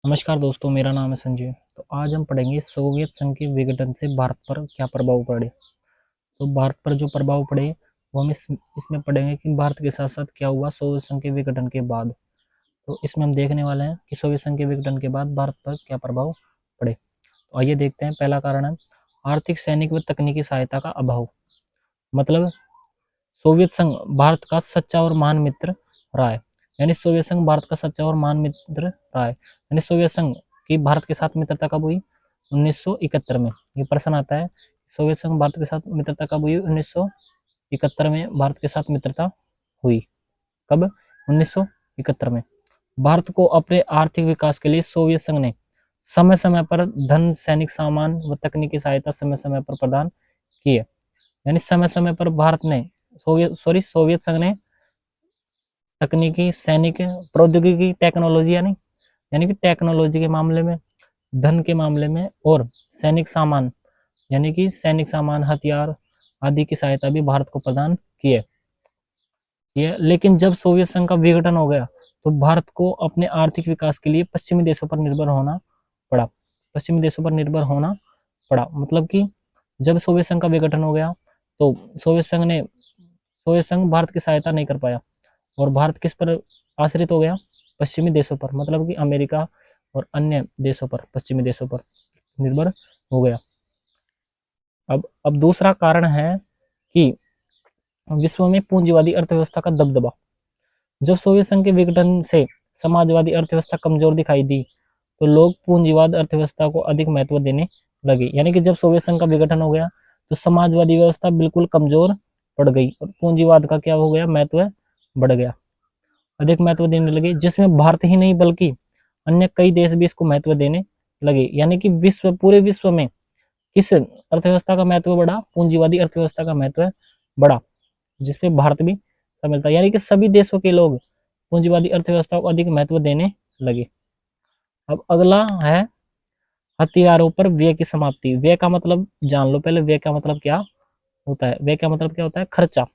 नमस्कार दोस्तों, मेरा नाम है संजय। तो आज हम पढ़ेंगे सोवियत संघ के विघटन से भारत पर क्या प्रभाव पड़े। तो भारत पर जो प्रभाव पड़े वो हम इसमें पढ़ेंगे कि भारत के साथ साथ क्या हुआ सोवियत संघ के विघटन के बाद। तो इसमें हम देखने वाले हैं कि सोवियत संघ के विघटन के बाद भारत पर क्या प्रभाव पड़े। तो आइए देखते हैं। पहला कारण है आर्थिक, सैनिक व तकनीकी सहायता का अभाव। मतलब सोवियत संघ भारत का सच्चा और महान मित्र रहा है। यानी सोवियत संघ भारत का सच्चा और महान मित्र रहा है। यानी सोवियत संघ की भारत के साथ मित्रता कब हुई? 1971 में। ये प्रश्न आता है, सोवियत संघ भारत के साथ मित्रता कब हुई? 1971 में भारत के साथ मित्रता हुई। कब? 1971 में। भारत को अपने आर्थिक विकास के लिए सोवियत संघ ने समय समय पर धन, सैनिक सामान व तकनीकी सहायता समय समय पर प्रदान की है। यानी समय समय पर भारत ने सोवियत संघ ने तकनीकी, सैनिक, प्रौद्योगिकी, टेक्नोलॉजी यानी कि टेक्नोलॉजी के मामले में, धन के मामले में और सैनिक सामान यानी कि सैनिक सामान, हथियार आदि की सहायता भी भारत को प्रदान की है। लेकिन जब सोवियत संघ का विघटन हो गया तो भारत को अपने आर्थिक विकास के लिए पश्चिमी देशों पर निर्भर होना पड़ा। पश्चिमी देशों पर निर्भर होना पड़ा मतलब कि जब सोवियत संघ का विघटन हो गया तो सोवियत संघ भारत की सहायता नहीं कर पाया और भारत किस पर आश्रित हो गया? पश्चिमी देशों पर, मतलब कि अमेरिका और अन्य देशों पर, पश्चिमी देशों पर निर्भर हो गया। अब दूसरा कारण है कि विश्व में पूंजीवादी अर्थव्यवस्था का दबदबा। जब सोवियत संघ के विघटन से समाजवादी अर्थव्यवस्था कमजोर दिखाई दी तो लोग पूंजीवाद अर्थव्यवस्था को अधिक महत्व देने लगे। यानी कि जब सोवियत संघ का विघटन हो गया तो समाजवादी व्यवस्था बिल्कुल कमजोर पड़ गई और पूंजीवाद का क्या हो गया? महत्व बढ़ गया, अधिक महत्व देने लगे, जिसमें भारत ही नहीं बल्कि अन्य कई देश भी इसको महत्व देने लगे। यानी कि पूरे विश्व में किस अर्थव्यवस्था का महत्व बढ़ा? पूंजीवादी अर्थव्यवस्था का महत्व बढ़ा, जिसमें भारत भी शामिल था। यानी कि सभी देशों के लोग पूंजीवादी अर्थव्यवस्था को अधिक महत्व देने लगे। अब अगला है हथियारों पर व्यय की समाप्ति। व्यय का मतलब जान लो पहले, व्यय का मतलब क्या होता है? व्यय का मतलब क्या होता है? खर्चा।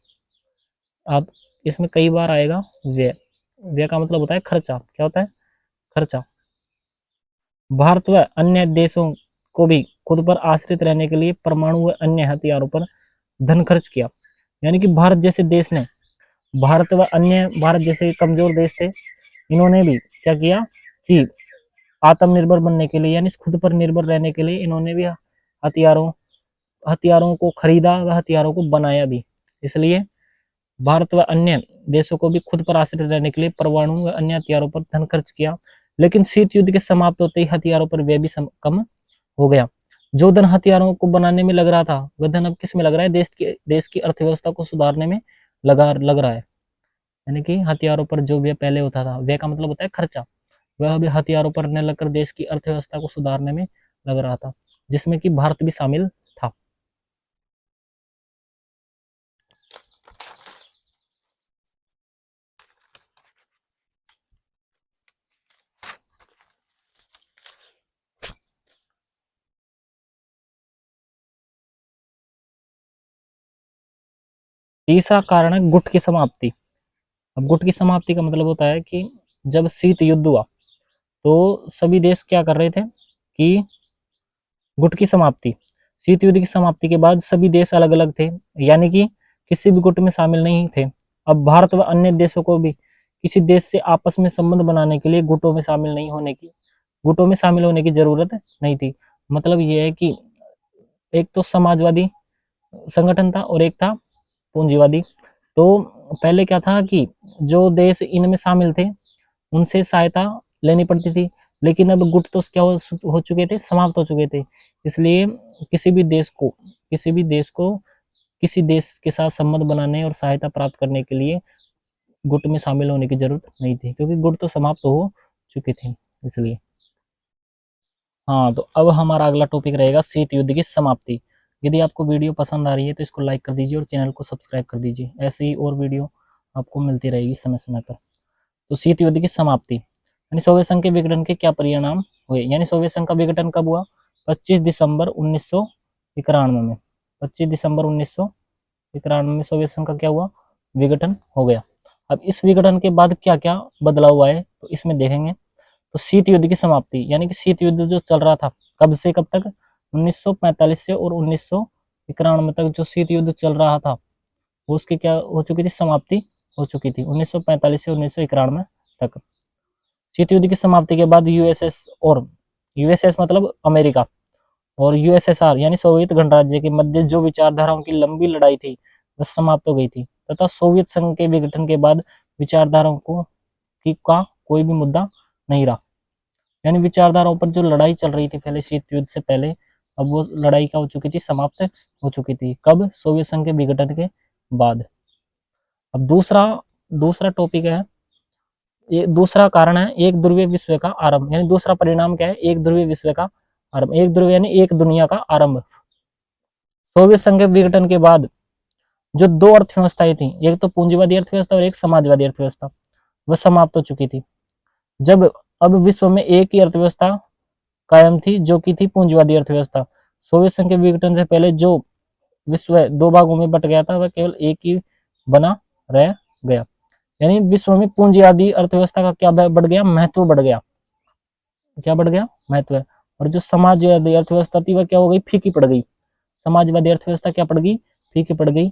अब इसमें कई बार आएगा व्यय। व्यय का मतलब होता है खर्चा। क्या होता है? खर्चा। भारत व अन्य देशों को भी खुद पर आश्रित रहने के लिए परमाणु व अन्य हथियारों पर धन खर्च किया। यानी कि भारत जैसे कमजोर देश थे, इन्होंने भी क्या किया कि आत्मनिर्भर बनने के लिए यानी खुद पर निर्भर रहने के लिए इन्होंने भी हथियारों हथियारों को खरीदा व हथियारों को बनाया भी। इसलिए भारत व अन्य देशों को भी खुद पर आश्रित रहने के लिए परमाणु व अन्य हथियारों पर धन खर्च किया। लेकिन शीत युद्ध के समाप्त होते ही हथियारों पर व्यय भी कम हो गया। जो धन हथियारों को बनाने में लग रहा था वह धन अब किस में लग रहा है? देश की अर्थव्यवस्था को सुधारने में लग रहा है। यानी कि हथियारों पर जो व्यय पहले होता था, व्यय का मतलब होता है खर्चा, वह अभी हथियारों पर न लगकर देश की अर्थव्यवस्था को सुधारने में लग रहा था, जिसमें कि भारत भी शामिल था। तीसरा कारण है गुट की समाप्ति। अब गुट की समाप्ति का मतलब होता है कि जब शीत युद्ध हुआ तो सभी देश क्या कर रहे थे कि गुट की समाप्ति, शीत युद्ध की समाप्ति के बाद सभी देश अलग अलग थे, यानी कि किसी भी गुट में शामिल नहीं थे। अब भारत व अन्य देशों को भी किसी देश से आपस में संबंध बनाने के लिए गुटों में शामिल होने की जरूरत नहीं थी। मतलब यह है कि एक तो समाजवादी संगठन था और एक था पूंजीवादी। तो पहले क्या था कि जो देश इनमें शामिल थे उनसे सहायता लेनी पड़ती थी, लेकिन अब गुट तो क्या हो चुके थे? समाप्त हो चुके थे। इसलिए किसी भी देश को किसी देश के साथ संबंध बनाने और सहायता प्राप्त करने के लिए गुट में शामिल होने की जरूरत नहीं थी, क्योंकि गुट तो समाप्त हो चुके थे। इसलिए हाँ, तो अब हमारा अगला टॉपिक रहेगा शीत युद्ध की समाप्ति। यदि आपको वीडियो पसंद आ रही है तो इसको लाइक कर दीजिए और चैनल को सब्सक्राइब कर दीजिए। ऐसे ही और वीडियो आपको मिलती रहेगी समय समय पर। तो शीत युद्ध की समाप्ति यानी सोवियत संघ के विघटन के क्या परिणाम हुए? यानी सोवियत संघ का विघटन कब हुआ? 25 दिसंबर 1991 में। 25 दिसंबर 1991 में सोवियत संघ का क्या हुआ? विघटन हो गया। अब इस विघटन के बाद क्या क्या बदलाव आए तो इसमें देखेंगे। तो शीत युद्ध की समाप्ति, यानी कि शीत युद्ध जो चल रहा था कब से कब तक, 1945 से और 1991 तक जो शीत युद्ध चल रहा था वो उसकी क्या हो चुकी थी, समाप्ति हो चुकी थी 1945 से 1991 तक। शीत युद्ध की समाप्ति के बाद यूएसएस और यूएसएस मतलब अमेरिका और यूएसएसआर यानी सोवियत गणराज्य के मध्य जो विचारधाराओं की लंबी लड़ाई थी वह समाप्त हो गई थी, तथा सोवियत संघ के विघटन के बाद विचारधाराओं को का कोई भी मुद्दा नहीं रहा। यानी विचारधाराओं पर जो लड़ाई चल रही थी पहले शीत युद्ध से पहले, अब वो लड़ाई क्या हो चुकी थी, समाप्त हो चुकी थी। कब, सोवियत संघ के विघटन के बाद। अब दूसरा दूसरा टॉपिक है, ये दूसरा कारण है एक ध्रुवीय विश्व का आरंभ, यानी दूसरा परिणाम क्या है, एक ध्रुवीय विश्व का आरंभ। एक ध्रुव यानी एक दुनिया का आरंभ। सोवियत संघ के विघटन के बाद जो दो अर्थव्यवस्थाएं थी, एक तो पूंजीवादी अर्थव्यवस्था और एक समाजवादी अर्थव्यवस्था, वह समाप्त हो चुकी थी। जब अब विश्व में एक ही अर्थव्यवस्था कायम थी जो कि थी पूंजीवादी अर्थव्यवस्था। सोवियत संघ के विघटन से पहले जो विश्व दो भागों में बट गया था वह केवल एक ही बना रह गया। यानी विश्व में पूंजीवादी अर्थव्यवस्था का क्या बढ़ गया, महत्व बढ़ गया। क्या बढ़ गया, महत्व है। और जो समाजवादी अर्थव्यवस्था थी वह क्या हो गई, फीकी पड़ गई। समाजवादी अर्थव्यवस्था क्या पड़ गई, फीकी पड़ गई।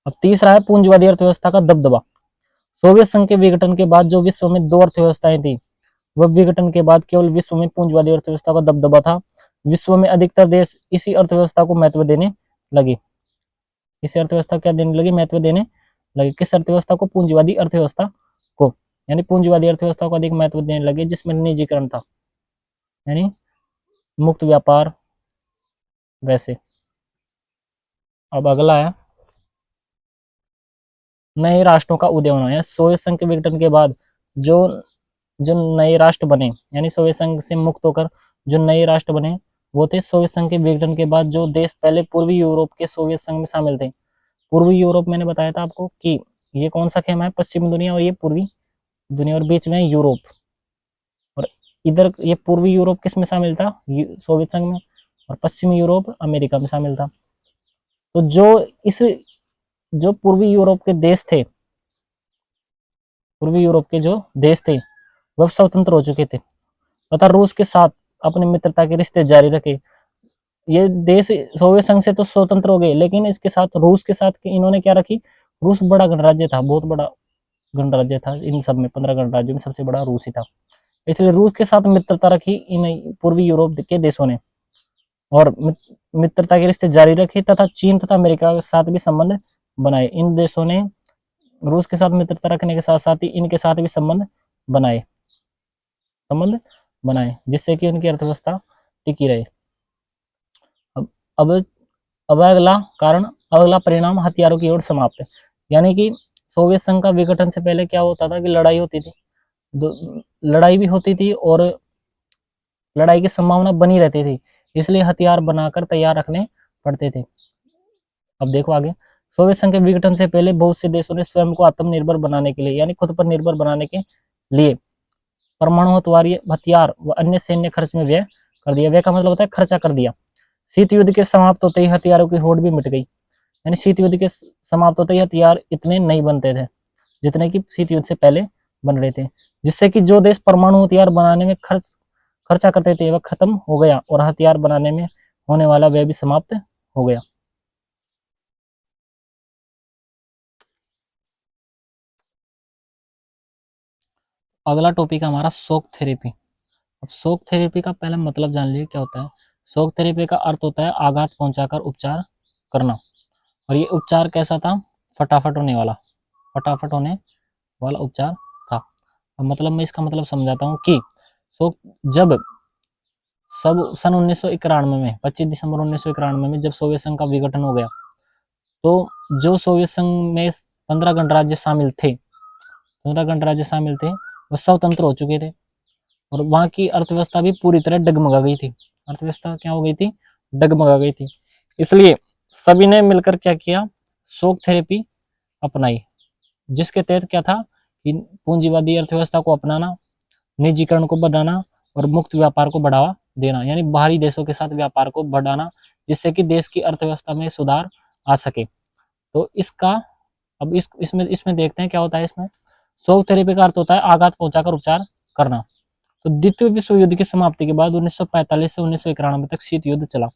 अब तीसरा है पूंजीवादी अर्थव्यवस्था का दबदबा। सोवियत संघ के विघटन के बाद जो विश्व में दो अर्थव्यवस्थाएं थी, वह विघटन के बाद केवल विश्व में पूंजीवादी अर्थव्यवस्था का दबदबा था। विश्व में अधिकतर देश इसी अर्थव्यवस्था को महत्व देने लगे। इसी अर्थव्यवस्था क्या देने लगे, महत्व देने लगे। किस अर्थव्यवस्था को, पूंजीवादी अर्थव्यवस्था को। यानी पूंजीवादी अर्थव्यवस्था को अधिक महत्व देने लगे जिसमें निजीकरण था, यानी मुक्त व्यापार वैसे। अब अगला है नए राष्ट्रों का उदय होना। यानी सोवियत संघ के विघटन के बाद जो जो नए राष्ट्र बने, यानी सोवियत संघ से मुक्त होकर जो नए राष्ट्र बने वो थे सोवियत संघ के विघटन के बाद जो देश पहले पूर्वी यूरोप के सोवियत संघ में शामिल थे। पूर्वी यूरोप मैंने बताया था आपको कि ये कौन सा खेमा है, पश्चिमी दुनिया और ये पूर्वी दुनिया, और बीच में यूरोप। और इधर ये पूर्वी यूरोप किस में शामिल था, सोवियत संघ में, और पश्चिमी यूरोप अमेरिका में शामिल था। तो जो पूर्वी यूरोप के देश थे, पूर्वी यूरोप के जो देश थे वह स्वतंत्र हो चुके थे तथा रूस के साथ अपने मित्रता के रिश्ते जारी रखे। ये देश सोवियत संघ से तो स्वतंत्र हो गए, लेकिन इसके साथ रूस के साथ इन्होंने क्या रखी, रूस बड़ा गणराज्य था, बहुत बड़ा गणराज्य था। इन सब में 15 गणराज्यों में सबसे बड़ा रूस ही था, इसलिए रूस के साथ मित्रता रखी इन पूर्वी यूरोप के देशों ने, और मित्रता के रिश्ते जारी रखे तथा चीन तथा अमेरिका के साथ भी संबंध बनाए। इन देशों ने रूस के साथ मित्रता रखने के साथ साथ ही इनके साथ भी संबंध बनाए जिससे कि उनकी अर्थव्यवस्था टिकी रहे। अब अगला कारण, अगला परिणाम हथियारों की ओर समाप्त है। यानी कि सोवियत संघ का विघटन से पहले क्या होता था कि लड़ाई होती थी, लड़ाई भी होती थी और लड़ाई की संभावना बनी रहती थी, इसलिए हथियार बनाकर तैयार रखने पड़ते थे। अब देखो आगे, सोवियत संघ के विघटन से पहले बहुत से देशों ने स्वयं को आत्मनिर्भर बनाने के लिए, यानी खुद पर निर्भर बनाने के लिए परमाणु हथियार व अन्य सैन्य खर्च में व्यय कर दिया। व्यय का मतलब होता है खर्चा कर दिया। शीत युद्ध के समाप्त होते ही हथियारों की होड़ भी मिट गई। यानी शीत युद्ध के समाप्त होते ही हथियार इतने नहीं बनते थे जितने कि शीत युद्ध से पहले बन रहे थे, जिससे कि जो देश परमाणु हथियार बनाने में खर्चा करते थे वह खत्म हो गया और हथियार बनाने में होने वाला व्यय भी समाप्त हो गया। अगला टॉपिक है हमारा शॉक थेरेपी। अब शॉक थेरेपी का पहले मतलब जान लीजिए क्या होता है। शॉक थेरेपी का अर्थ होता है आघात पहुंचाकर उपचार करना, और ये उपचार कैसा था, फटाफट होने वाला उपचार था। अब मतलब मैं इसका मतलब समझाता हूँ कि शॉक जब सब सन 1991 में 25 दिसंबर 1991 में जब सोवियत संघ का विघटन हो गया, तो जो सोवियत संघ में 15 गणराज्य शामिल थे, 15 गणराज्य शामिल थे वो स्वतंत्र हो चुके थे और वहाँ की अर्थव्यवस्था भी पूरी तरह डगमगा गई थी। अर्थव्यवस्था क्या हो गई थी, डगमगा गई थी। इसलिए सभी ने मिलकर क्या किया, शॉक थेरेपी अपनाई, जिसके तहत क्या था कि पूंजीवादी अर्थव्यवस्था को अपनाना, निजीकरण को बढ़ाना और मुक्त व्यापार को बढ़ावा देना, यानी बाहरी देशों के साथ व्यापार को बढ़ाना जिससे कि देश की अर्थव्यवस्था में सुधार आ सके। तो इसका अब इसमें देखते हैं क्या होता है। इसमें शॉक थेरेपी का अर्थ होता है आघात पहुंचाकर उपचार करना। तो द्वितीय विश्व युद्ध की समाप्ति के बाद 1945 से 1991 तक शीत युद्ध चला।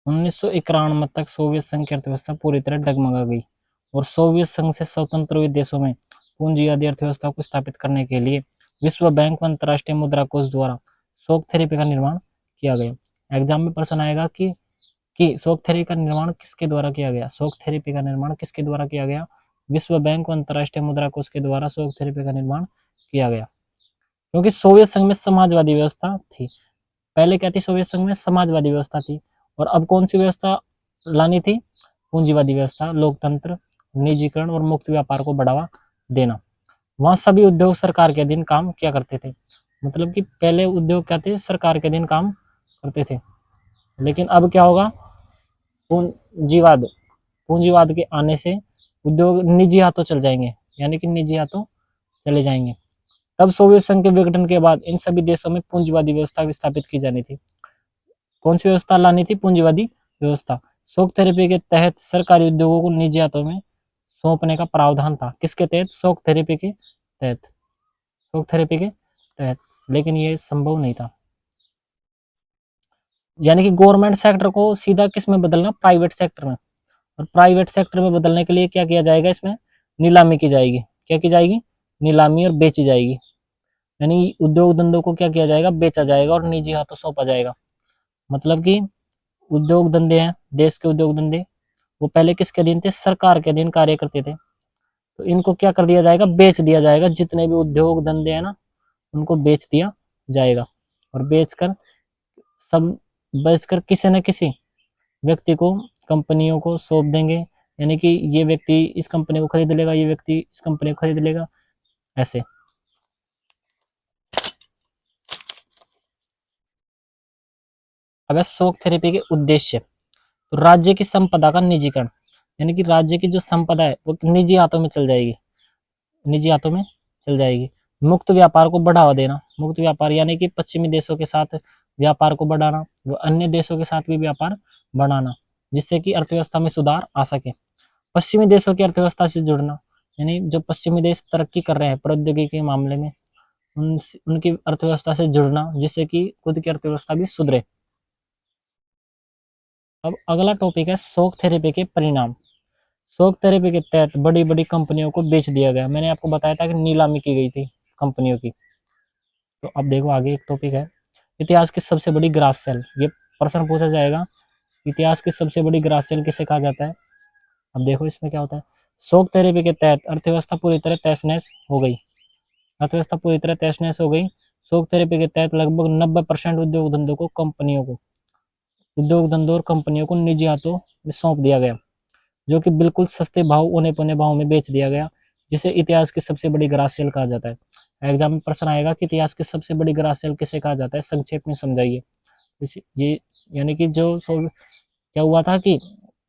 1991 तक सोवियत संघ की अर्थव्यवस्था पूरी तरह डगमगा गई और सोवियत संघ से स्वतंत्र हुए देशों में पूंजीवादी अर्थव्यवस्था को स्थापित करने के लिए विश्व बैंक व अंतर्राष्ट्रीय मुद्रा कोष द्वारा शॉक थेरेपी का निर्माण किया गया। एग्जाम में प्रश्न आएगा कि शॉक थेरेपी का निर्माण किसके द्वारा किया गया। शॉक थेरेपी का निर्माण किसके द्वारा किया गया? विश्व बैंक व अंतर्राष्ट्रीय मुद्रा कोष के द्वारा शॉक थेरेपी का निर्माण किया गया। क्योंकि सोवियत संघ में समाजवादी व्यवस्था थी। पहले क्या थी? सोवियत संघ में समाजवादी व्यवस्था थी। और अब कौन सी व्यवस्था लानी थी? पूंजीवादी व्यवस्था, लोकतंत्र, निजीकरण और मुक्त व्यापार को बढ़ावा देना। वहां सभी उद्योग सरकार के अधीन काम किया करते थे। मतलब कि पहले उद्योग क्या थे? सरकार के अधीन काम करते थे। लेकिन अब क्या होगा? पूंजीवाद पूंजीवाद के आने से उद्योग निजी हाथों चल जाएंगे, यानी कि निजी हाथों चले जाएंगे। तब सोवियत संघ के विघटन के बाद इन सभी देशों में पूंजीवादी व्यवस्था स्थापित की जानी थी। कौन सी व्यवस्था लानी थी? पूंजीवादी व्यवस्था। शॉक थेरेपी के तहत सरकारी उद्योगों को निजी हाथों में सौंपने का प्रावधान था। किसके तहत? शॉक थेरेपी के तहत। शॉक थेरेपी के तहत। लेकिन ये संभव नहीं था। यानी कि गवर्नमेंट सेक्टर को सीधा किस में बदलना? प्राइवेट सेक्टर में। और प्राइवेट सेक्टर में बदलने के लिए क्या किया जाएगा? इसमें नीलामी की जाएगी। क्या की जाएगी? नीलामी और बेची जाएगी। यानी उद्योग धंधों को क्या किया जाएगा? बेचा जाएगा और निजी हाथों सौंपा जाएगा। मतलब कि उद्योग धंधे हैं, देश के उद्योग धंधे, वो पहले किसके अधीन थे? सरकार के अधीन कार्य करते थे। तो इनको क्या कर दिया जाएगा? बेच दिया जाएगा। जितने भी उद्योग धंधे हैं ना, उनको बेच दिया जाएगा। और सब बेचकर किसी न किसी व्यक्ति को, कंपनियों को सौंप देंगे। यानी कि ये व्यक्ति इस कंपनी को खरीद लेगा, ये व्यक्ति इस कंपनी को खरीद लेगा, ऐसे। अब शॉक थेरेपी के उद्देश्य। तो राज्य की संपदा का निजीकरण, यानी कि राज्य की जो संपदा है वो निजी हाथों में चल जाएगी, निजी हाथों में चल जाएगी। मुक्त व्यापार को बढ़ावा देना। मुक्त व्यापार यानी कि पश्चिमी देशों के साथ व्यापार को बढ़ाना, वो अन्य देशों के साथ भी व्यापार बढ़ाना, जिससे कि अर्थव्यवस्था में सुधार आ सके। पश्चिमी देशों की अर्थव्यवस्था से जुड़ना, यानी जो पश्चिमी देश तरक्की कर रहे हैं प्रौद्योगिकी के मामले में, उनकी अर्थव्यवस्था से जुड़ना, जिससे कि खुद की अर्थव्यवस्था भी सुधरे। अब अगला टॉपिक है शॉक थेरेपी के परिणाम। शॉक थेरेपी के तहत बड़ी बड़ी कंपनियों को बेच दिया गया। मैंने आपको बताया था कि नीलामी की गई थी कंपनियों की। तो अब देखो आगे एक टॉपिक है इतिहास की सबसे बड़ी ग्रास सेल। ये प्रश्न पूछा जाएगा, इतिहास की सबसे बड़ी ग्रास सेल किसे कहा जाता है? अब देखो इसमें क्या होता है। शॉक थेरेपी के तहत अर्थव्यवस्था पूरी तरह तहस नहस हो गई। अर्थव्यवस्था पूरी तरह तहस नहस हो गई। शॉक थेरेपी के तहत लगभग 90% उद्योग धंधों और कंपनियों को निजी हाथों में सौंप दिया गया, जो कि बिल्कुल सस्ते भाव, औने पौने भाव में बेच दिया गया, जिसे इतिहास की सबसे बड़ी ग्रास सेल कहा जाता है। एग्जाम में प्रश्न आएगा कि इतिहास की सबसे बड़ी ग्रास सेल किसे कहा जाता है? संक्षेप में समझाइए। ये यानी कि क्या हुआ था कि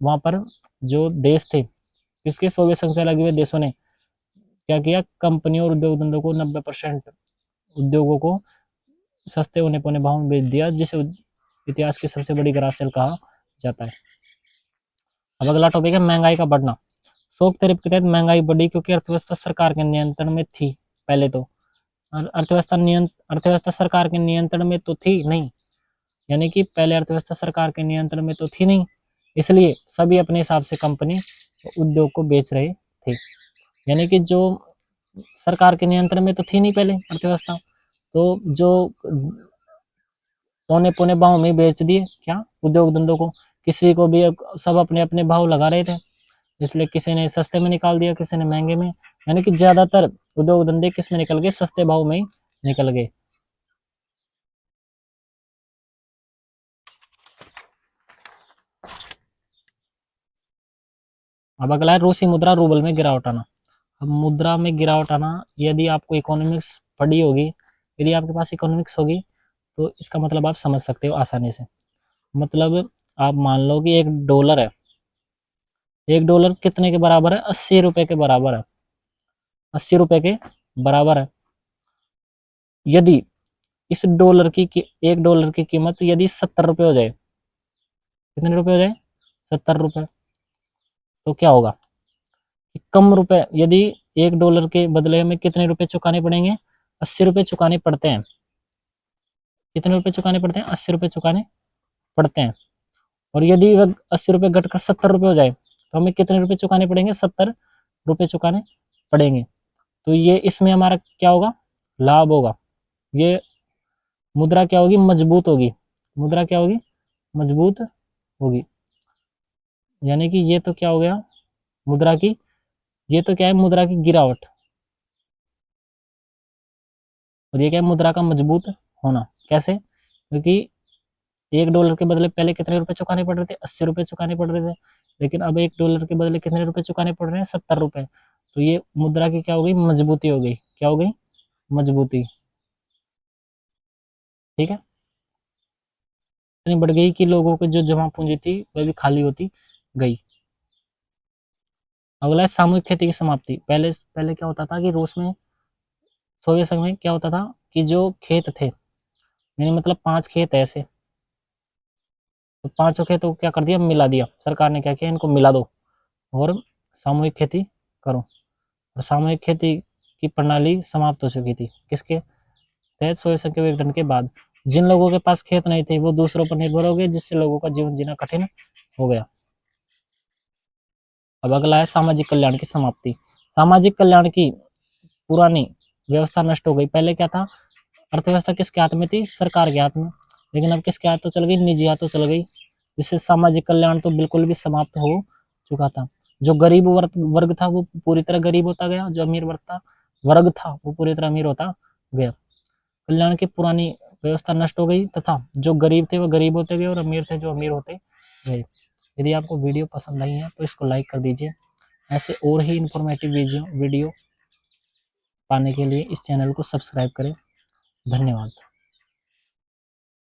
वहां पर जो देश थे, किसके? सोवियत संघ से लगे हुए देशों ने क्या किया? कंपनियों और उद्योग धंधों को 90% उद्योगों को सस्ते होने पौने भाव में बेच दिया, जिसे इतिहास की सबसे बड़ी ग्रास सेल कहा जाता है। अब अगला टॉपिक है महंगाई का बढ़ना। शॉक थेरेपी के तहत महंगाई बढ़ी क्योंकि अर्थव्यवस्था सरकार के नियंत्रण में थी। पहले तो अर्थव्यवस्था सरकार के नियंत्रण में तो थी नहीं, यानी कि पहले अर्थव्यवस्था सरकार के नियंत्रण में तो थी नहीं, इसलिए सभी अपने हिसाब से कंपनी उद्योग को बेच रहे थे। यानी कि जो सरकार के नियंत्रण में तो थी नहीं पहले अर्थव्यवस्था, तो जो पौने पौने भाव में बेच दिए क्या? उद्योग धंधों को। किसी को भी सब अपने अपने भाव लगा रहे थे, इसलिए किसी ने सस्ते में निकाल दिया, किसी ने महंगे में। यानी कि ज्यादातर उद्योग धंधे किस में निकल गए? सस्ते भाव में निकल गए। अब अगला है रूसी मुद्रा रूबल में गिरावट आना। अब मुद्रा में गिरावट आना, यदि आपको इकोनॉमिक्स पढ़ी होगी, यदि आपके पास इकोनॉमिक्स होगी, तो इसका मतलब आप समझ सकते हो आसानी से। मतलब आप मान लो कि $1 है। $1 कितने के बराबर है? 80 रुपए के बराबर है। 80 रुपए के बराबर है। यदि इस $1 की कीमत यदि 70 रुपए हो जाए, कितने रुपए हो जाए? 70 रुपए, तो क्या होगा? कि कम रुपए, यदि $1 के बदले हमें कितने रुपए चुकाने पड़ेंगे, 80 रुपए चुकाने पड़ते हैं। कितने रुपए चुकाने पड़ते हैं, 80 रुपए चुकाने पड़ते हैं। और यदि वह 80 रुपए घटकर 70 रुपए हो जाए तो हमें कितने रुपए चुकाने पड़ेंगे, 70 रुपए चुकाने पड़ेंगे। तो ये इसमें हमारा क्या होगा, लाभ होगा। ये मुद्रा क्या होगी, मजबूत होगी। मुद्रा क्या होगी, मजबूत होगी। यानी कि ये तो क्या हो गया, मुद्रा की, ये तो क्या है, मुद्रा की गिरावट। और ये क्या है, मुद्रा का मजबूत होना। कैसे, क्योंकि $1 के बदले पहले कितने रुपए चुकाने पड़ रहे थे, 80 रुपए चुकाने पड़ रहे थे। लेकिन अब $1 के बदले कितने रुपए चुकाने पड़ रहे हैं, 70 रुपए। तो ये मुद्रा की क्या हो गई, मजबूती हो गई। क्या हो गई, मजबूती। ठीक है, इतनी बढ़ गई कि लोगों की जो जमा पूंजी थी वह भी खाली होती गई। अगला है सामूहिक खेती की समाप्ति। पहले पहले क्या होता था कि रूस में, सोवियत संघ में क्या होता था कि जो खेत थे, यानी मतलब 5 खेत ऐसे, तो पांचों खेतों को क्या कर दिया, मिला दिया। सरकार ने क्या किया, इनको मिला दो और सामूहिक खेती करो। और सामूहिक खेती की प्रणाली समाप्त हो चुकी थी किसके तहत, सोवियत संघ के विघटन के बाद। जिन लोगों के पास खेत नहीं थे वो दूसरों पर निर्भर हो गए, जिससे लोगों का जीवन जीना कठिन हो गया। अब अगला है सामाजिक कल्याण की समाप्ति। सामाजिक कल्याण की पुरानी व्यवस्था नष्ट हो गई। पहले क्या था, अर्थव्यवस्था किसके हाथ में थी, सरकार के हाथ में। लेकिन अब किसके हाथों चल गई, निजी हाथों चल गई। जिससे सामाजिक कल्याण तो बिल्कुल भी समाप्त हो चुका था। जो गरीब वर्ग था वो पूरी तरह गरीब होता गया, जो अमीर वर्ग था वो पूरी तरह अमीर होता गया। कल्याण की पुरानी व्यवस्था नष्ट हो गई तथा जो गरीब थे वो गरीब होते गए और अमीर थे जो अमीर होते गए। यदि आपको वीडियो पसंद आई है तो इसको लाइक कर दीजिए। ऐसे और ही इंफॉर्मेटिव वीडियो पाने के लिए इस चैनल को सब्सक्राइब करें। धन्यवाद।